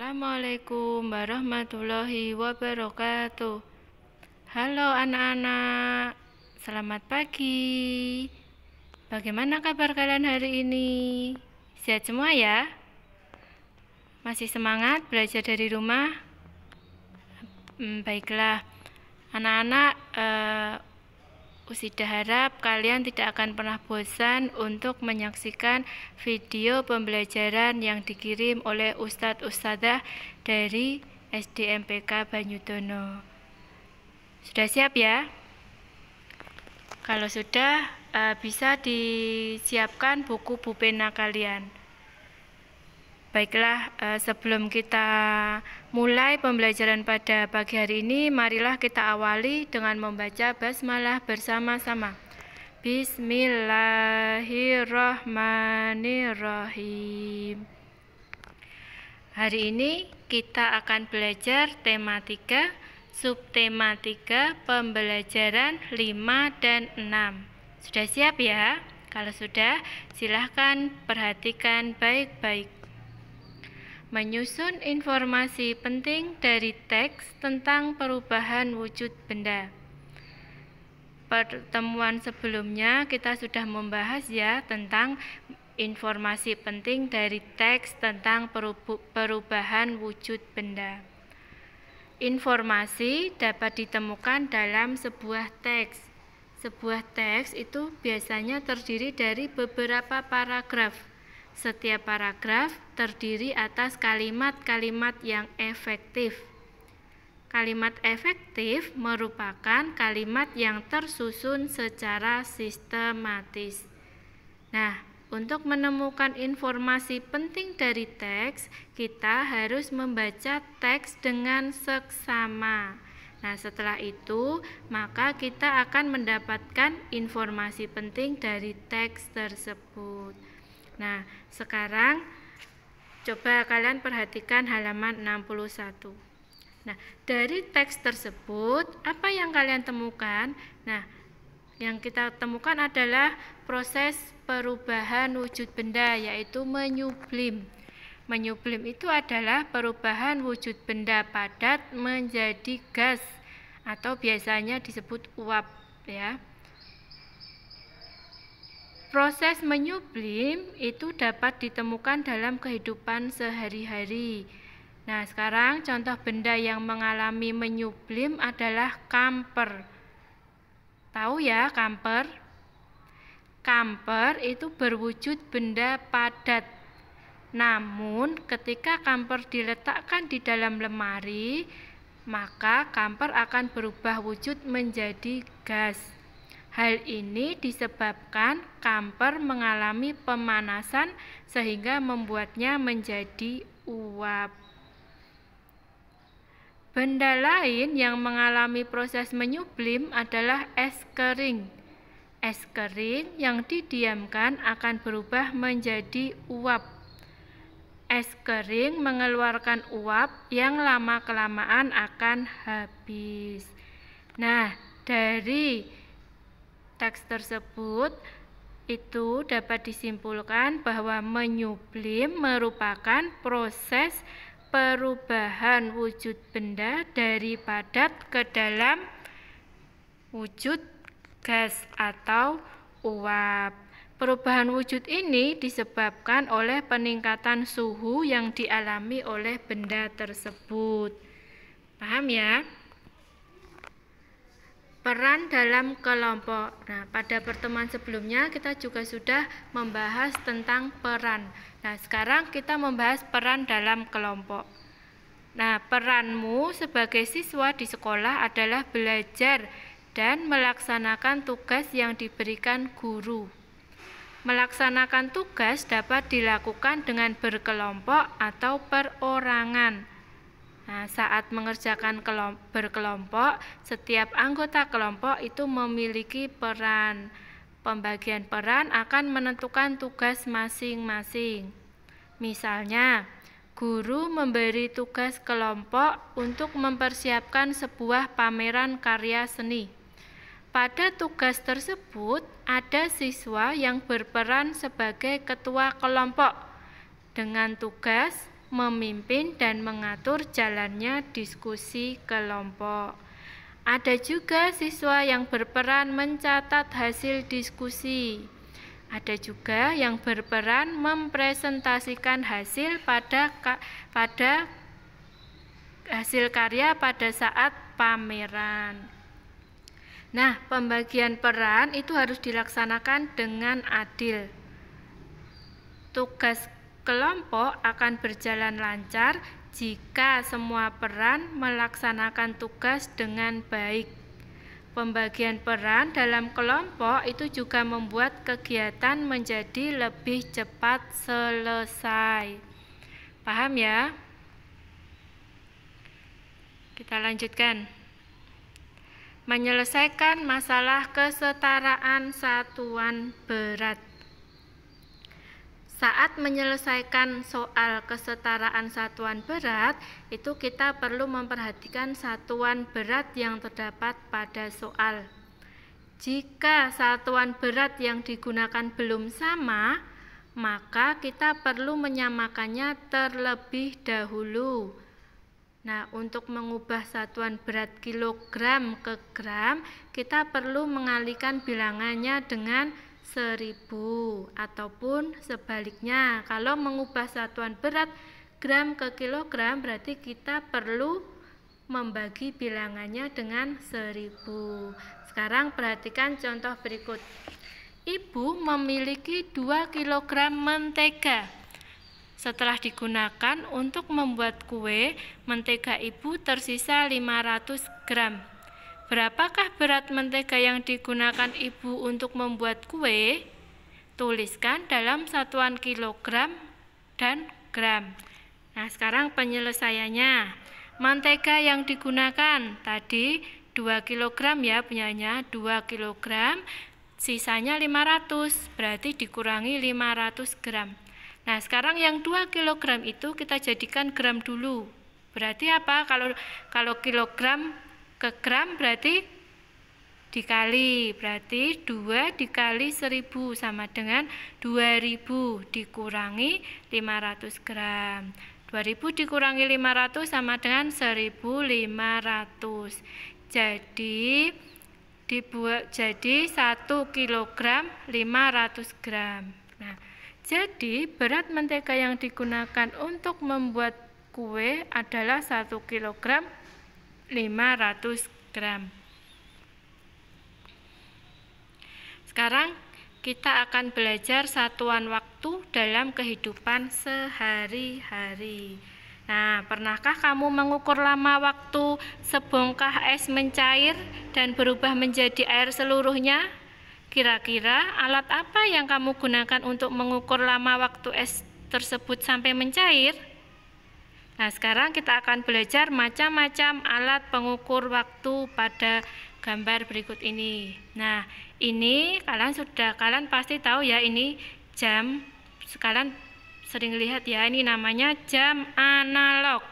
Assalamualaikum warahmatullahi wabarakatuh. Halo anak-anak, selamat pagi. Bagaimana kabar kalian hari ini? Sehat semua ya? Masih semangat belajar dari rumah? Baiklah, anak-anak, Usida harap kalian tidak akan pernah bosan untuk menyaksikan video pembelajaran yang dikirim oleh Ustadz-Ustadzah dari SDMPK Banyudono. Sudah siap ya? Kalau sudah, bisa disiapkan buku pulpena kalian. Baiklah, sebelum kita mulai pembelajaran pada pagi hari ini, marilah kita awali dengan membaca basmalah bersama-sama. Bismillahirrahmanirrahim. Hari ini kita akan belajar tema 3, subtema 3, pembelajaran 5 dan 6. Sudah siap ya? Kalau sudah, silahkan perhatikan baik-baik. Menyusun informasi penting dari teks tentang perubahan wujud benda. Pertemuan sebelumnya kita sudah membahas ya tentang informasi penting dari teks tentang perubahan wujud benda. Informasi dapat ditemukan dalam sebuah teks. Sebuah teks itu biasanya terdiri dari beberapa paragraf. Setiap paragraf terdiri atas kalimat-kalimat yang efektif. Kalimat efektif merupakan kalimat yang tersusun secara sistematis. Nah, untuk menemukan informasi penting dari teks, kita harus membaca teks dengan seksama. Nah, setelah itu, maka kita akan mendapatkan informasi penting dari teks tersebut. Nah, sekarang coba kalian perhatikan halaman 61. Nah, dari teks tersebut, apa yang kalian temukan? Nah, yang kita temukan adalah proses perubahan wujud benda, yaitu menyublim. Menyublim itu adalah perubahan wujud benda padat menjadi gas, atau biasanya disebut uap, ya. Proses menyublim itu dapat ditemukan dalam kehidupan sehari-hari. Nah, sekarang contoh benda yang mengalami menyublim adalah kamper. Tahu ya kamper? Kamper itu berwujud benda padat. Namun, ketika kamper diletakkan di dalam lemari, maka kamper akan berubah wujud menjadi gas. Hal ini disebabkan kamper mengalami pemanasan sehingga membuatnya menjadi uap. Benda lain yang mengalami proses menyublim adalah es kering. Es kering yang didiamkan akan berubah menjadi uap. Es kering mengeluarkan uap yang lama-kelamaan akan habis. Nah, dari teks tersebut itu dapat disimpulkan bahwa menyublim merupakan proses perubahan wujud benda dari padat ke dalam wujud gas atau uap. Perubahan wujud ini disebabkan oleh peningkatan suhu yang dialami oleh benda tersebut. Paham ya? Peran dalam kelompok. Nah, pada pertemuan sebelumnya kita juga sudah membahas tentang peran. Nah, sekarang kita membahas peran dalam kelompok. Nah, peranmu sebagai siswa di sekolah adalah belajar dan melaksanakan tugas yang diberikan guru. Melaksanakan tugas dapat dilakukan dengan berkelompok atau perorangan. Nah, saat mengerjakan berkelompok, setiap anggota kelompok itu memiliki peran. Pembagian peran akan menentukan tugas masing-masing. Misalnya, guru memberi tugas kelompok untuk mempersiapkan sebuah pameran karya seni. Pada tugas tersebut, ada siswa yang berperan sebagai ketua kelompok dengan tugas memimpin dan mengatur jalannya diskusi kelompok. Ada juga siswa yang berperan mencatat hasil diskusi. Ada juga yang berperan mempresentasikan hasil pada hasil karya pada saat pameran. Nah, pembagian peran itu harus dilaksanakan dengan adil. Tugas kelompok akan berjalan lancar jika semua peran melaksanakan tugas dengan baik. Pembagian peran dalam kelompok itu juga membuat kegiatan menjadi lebih cepat selesai. Paham ya? Kita lanjutkan. Menyelesaikan masalah kesetaraan satuan berat. Saat menyelesaikan soal kesetaraan satuan berat, itu kita perlu memperhatikan satuan berat yang terdapat pada soal. Jika satuan berat yang digunakan belum sama, maka kita perlu menyamakannya terlebih dahulu. Nah, untuk mengubah satuan berat kilogram ke gram, kita perlu mengalihkan bilangannya dengan 1000 ataupun sebaliknya. Kalau mengubah satuan berat gram ke kilogram, berarti kita perlu membagi bilangannya dengan 1000. Sekarang perhatikan contoh berikut. Ibu memiliki 2 kg mentega. Setelah digunakan untuk membuat kue, mentega ibu tersisa 500 gram. Berapakah berat mentega yang digunakan ibu untuk membuat kue? Tuliskan dalam satuan kilogram dan gram. Nah, sekarang penyelesaiannya. Mentega yang digunakan tadi 2 kg ya, punyanya 2 kg, sisanya 500, berarti dikurangi 500 gram. Nah, sekarang yang 2 kg itu kita jadikan gram dulu. Berarti apa? Kalau kilogram ke gram berarti dikali. Berarti 2 dikali 1000 sama dengan 2000 dikurangi 500 gram. 2000 dikurangi 500 sama dengan 1500. Jadi 1 kilogram 500 gram. Nah, jadi berat mentega yang digunakan untuk membuat kue adalah 1 kilogram 500 gram. Sekarang kita akan belajar satuan waktu dalam kehidupan sehari-hari. Nah, pernahkah kamu mengukur lama waktu sebongkah es mencair dan berubah menjadi air seluruhnya? Kira-kira alat apa yang kamu gunakan untuk mengukur lama waktu es tersebut sampai mencair? Nah, sekarang kita akan belajar macam-macam alat pengukur waktu pada gambar berikut ini. Nah, ini kalian pasti tahu ya, ini jam. Kalian sering lihat ya, ini namanya jam analog.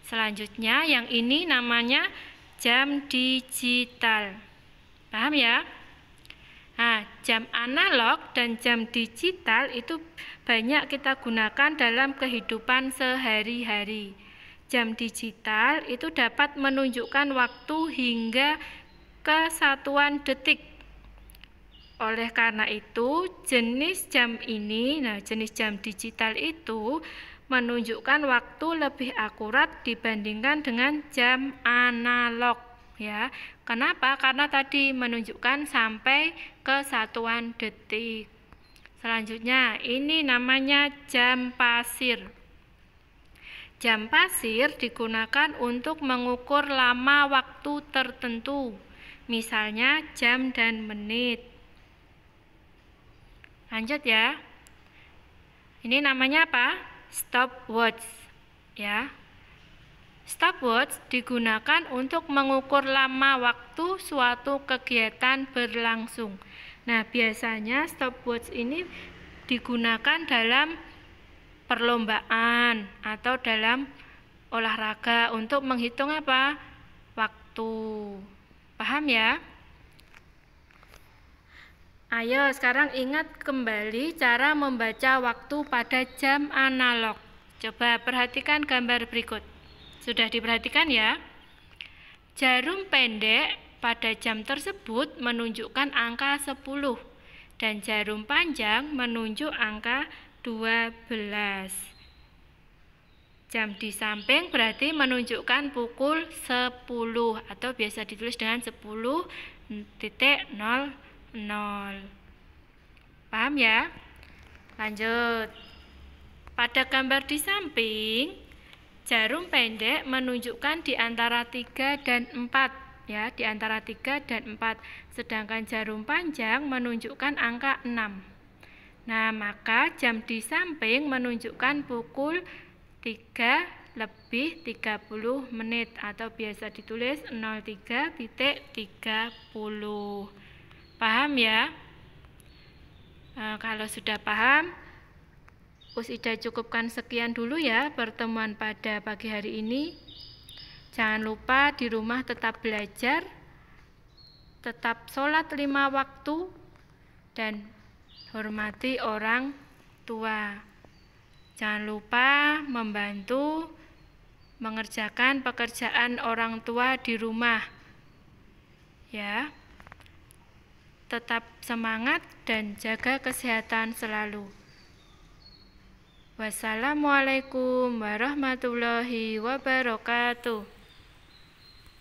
Selanjutnya yang ini namanya jam digital. Paham ya? Nah, jam analog dan jam digital itu banyak kita gunakan dalam kehidupan sehari-hari. Jam digital itu dapat menunjukkan waktu hingga ke satuan detik. Oleh karena itu, jenis jam ini, jenis jam digital itu menunjukkan waktu lebih akurat dibandingkan dengan jam analog. Ya, kenapa? Karena tadi menunjukkan sampai ke satuan detik. Selanjutnya, ini namanya jam pasir. Jam pasir digunakan untuk mengukur lama waktu tertentu, misalnya jam dan menit. Lanjut ya. Ini namanya apa? Stopwatch. Ya. Stopwatch digunakan untuk mengukur lama waktu suatu kegiatan berlangsung. Nah, biasanya stopwatch ini digunakan dalam perlombaan atau dalam olahraga untuk menghitung apa? Waktu. Paham ya? Ayo sekarang ingat kembali cara membaca waktu pada jam analog. Coba perhatikan gambar berikut. Sudah diperhatikan ya? Jarum pendek pada jam tersebut menunjukkan angka 10 dan jarum panjang menunjuk angka 12. Jam di samping berarti menunjukkan pukul 10 atau biasa ditulis dengan 10.00. Paham ya? Lanjut. Pada gambar di samping, jarum pendek menunjukkan di antara 3 dan 4, ya, di antara 3 dan 4. Sedangkan jarum panjang menunjukkan angka 6. Nah, maka jam di samping menunjukkan pukul 3:30 menit atau biasa ditulis 03.30. Paham ya? Nah, kalau sudah paham, Ida cukupkan sekian dulu ya pertemuan pada pagi hari ini. Jangan lupa di rumah tetap belajar, tetap sholat 5 waktu, dan hormati orang tua. Jangan lupa membantu mengerjakan pekerjaan orang tua di rumah. Ya. Tetap semangat dan jaga kesehatan selalu. Wassalamualaikum warahmatullahi wabarakatuh.